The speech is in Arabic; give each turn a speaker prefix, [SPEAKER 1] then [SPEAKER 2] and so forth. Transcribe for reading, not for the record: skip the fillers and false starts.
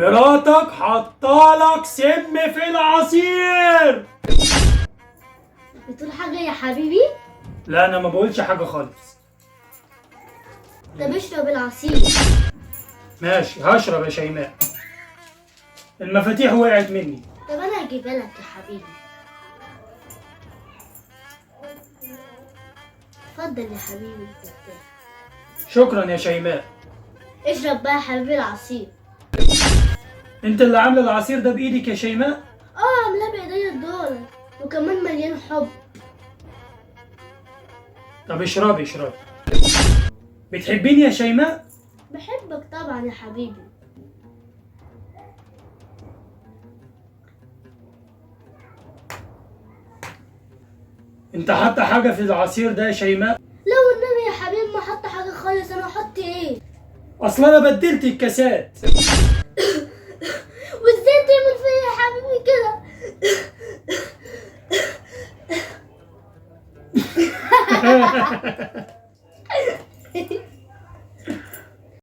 [SPEAKER 1] مراتك حطالك سم في العصير.
[SPEAKER 2] بتقول حاجة يا حبيبي؟
[SPEAKER 1] لا انا ما بقولش حاجه خالص.
[SPEAKER 2] طب اشرب العصير.
[SPEAKER 1] ماشي هشرب يا شيماء. المفاتيح وقعت مني.
[SPEAKER 2] طب انا هجيبها لك يا حبيبي. اتفضل يا حبيبي ترتاح.
[SPEAKER 1] شكرا يا شيماء.
[SPEAKER 2] اشرب بقى يا حبيبي العصير.
[SPEAKER 1] انت اللي عامله العصير ده بايدك يا شيماء؟
[SPEAKER 2] عاملاه بايديا دول، وكمان مليان حب.
[SPEAKER 1] طب اشربي اشربي. بتحبيني يا شيماء؟
[SPEAKER 2] بحبك طبعا يا حبيبي.
[SPEAKER 1] انت حاطه حاجه في العصير ده يا شيماء؟
[SPEAKER 2] لو النبي يا حبيبي ما حط حاجة خالص، انا احط ايه؟
[SPEAKER 1] اصل انا بدلت الكاسات.
[SPEAKER 2] وازاي تعمل فيا يا حبيبي كده؟